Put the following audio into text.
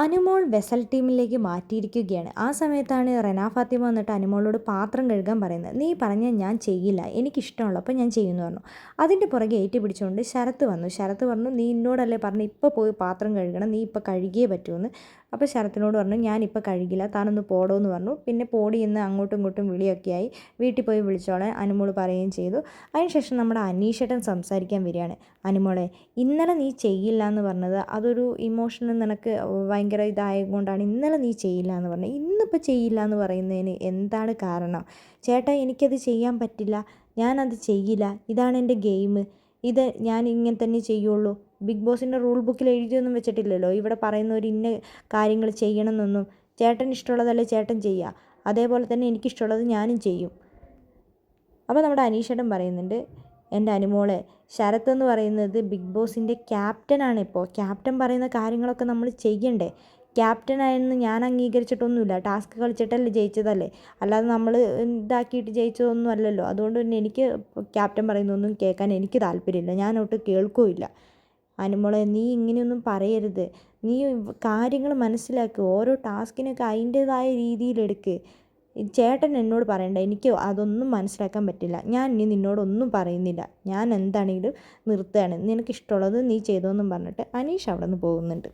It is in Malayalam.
അനുമോൾ വെസൽ ടീമിലേക്ക് മാറ്റിയിരിക്കുകയാണ്. ആ സമയത്താണ് റെന ഫാത്തിമ വന്നിട്ട് അനുമോളോട് പാത്രം കഴുകാൻ പറയുന്നത്. നീ പറഞ്ഞാൽ ഞാൻ ചെയ്യില്ല, എനിക്കിഷ്ടമുള്ളപ്പോൾ ഞാൻ ചെയ്യുമെന്ന് പറഞ്ഞു. അതിൻ്റെ പുറകെ ഏറ്റി പിടിച്ചുകൊണ്ട് ശരത്ത് വന്നു. ശരത്ത് പറഞ്ഞു, നീ എന്നോടല്ലേ പറഞ്ഞു ഇപ്പോൾ പോയി പാത്രം കഴുകണം, നീ ഇപ്പോൾ കഴുകിയേ പറ്റുമെന്ന്. അപ്പോൾ ശരത്തിനോട് പറഞ്ഞു, ഞാനിപ്പോൾ കഴുകില്ല, താനൊന്ന് പോടോ എന്ന് പറഞ്ഞു. പിന്നെ പോടി എന്ന് അങ്ങോട്ടും ഇങ്ങോട്ടും വിളിയൊക്കെയായി. വീട്ടിൽ പോയി വിളിച്ചോളാൻ അനുമോൾ പറയുകയും ചെയ്തു. അതിനുശേഷം നമ്മുടെ അനീഷേട്ടൻ സംസാരിക്കാൻ വരികയാണ്. അനുമോളെ, ഇന്നലെ നീ ചെയ്യില്ല എന്ന് പറഞ്ഞത് അതൊരു ഇമോഷണൽ നിനക്ക് ഭയങ്കര ഇതായതുകൊണ്ടാണ് ഇന്നലെ നീ ചെയ്യില്ല എന്ന് പറഞ്ഞത്. ഇന്നിപ്പോൾ ചെയ്യില്ല എന്ന് പറയുന്നതിന് എന്താണ് കാരണം? ചേട്ടാ, എനിക്കത് ചെയ്യാൻ പറ്റില്ല, ഞാനത് ചെയ്യില്ല, ഇതാണ് എൻ്റെ ഗെയിം, ഇത് ഞാൻ ഇങ്ങനെ തന്നെ ചെയ്യുള്ളൂ. ബിഗ് ബോസിൻ്റെ റൂൾ ബുക്കിൽ എഴുതിയൊന്നും വെച്ചിട്ടില്ലല്ലോ ഇവിടെ പറയുന്ന ഒരു ഇന്ന കാര്യങ്ങൾ ചെയ്യണമെന്നൊന്നും. ചേട്ടൻ ഇഷ്ടമുള്ളതല്ലേ ചേട്ടൻ ചെയ്യുക, അതേപോലെ തന്നെ എനിക്കിഷ്ടമുള്ളത് ഞാനും ചെയ്യും. അപ്പോൾ നമ്മുടെ അനീഷേട്ടൻ പറയുന്നുണ്ട്, എൻ്റെ അനുമോളെ, ശരത്ത് എന്ന് പറയുന്നത് ബിഗ് ബോസിൻ്റെ ക്യാപ്റ്റനാണ്. ഇപ്പോൾ ക്യാപ്റ്റൻ പറയുന്ന കാര്യങ്ങളൊക്കെ നമ്മൾ ചെയ്യണ്ടേ? ക്യാപ്റ്റനായെന്ന് ഞാൻ അംഗീകരിച്ചിട്ടൊന്നുമില്ല, ടാസ്ക് കളിച്ചിട്ടല്ലേ ജയിച്ചതല്ലേ, അല്ലാതെ നമ്മൾ ഇതാക്കിയിട്ട് ജയിച്ചതൊന്നും അല്ലല്ലോ. അതുകൊണ്ട് തന്നെ എനിക്ക് ക്യാപ്റ്റൻ പറയുന്നതൊന്നും കേൾക്കാൻ എനിക്ക് താല്പര്യമില്ല, ഞാനൊട്ട് കേൾക്കുകയില്ല. അനുമോളെ, നീ ഇങ്ങനെയൊന്നും പറയരുത്, നീ കാര്യങ്ങൾ മനസ്സിലാക്കുക, ഓരോ ടാസ്കിനൊക്കെ അതിൻ്റേതായ രീതിയിലെടുക്ക്. ചേട്ടൻ എന്നോട് പറയണ്ട, എനിക്ക് അതൊന്നും മനസ്സിലാക്കാൻ പറ്റില്ല, ഞാൻ ഇനി നിന്നോടൊന്നും പറയുന്നില്ല, ഞാൻ എന്താണെങ്കിലും നിർത്തുകയാണ്, നിനക്കിഷ്ടമുള്ളത് നീ ചെയ്തോന്നും പറഞ്ഞിട്ട് അനീഷ് അവിടെ നിന്ന് പോകുന്നുണ്ട്.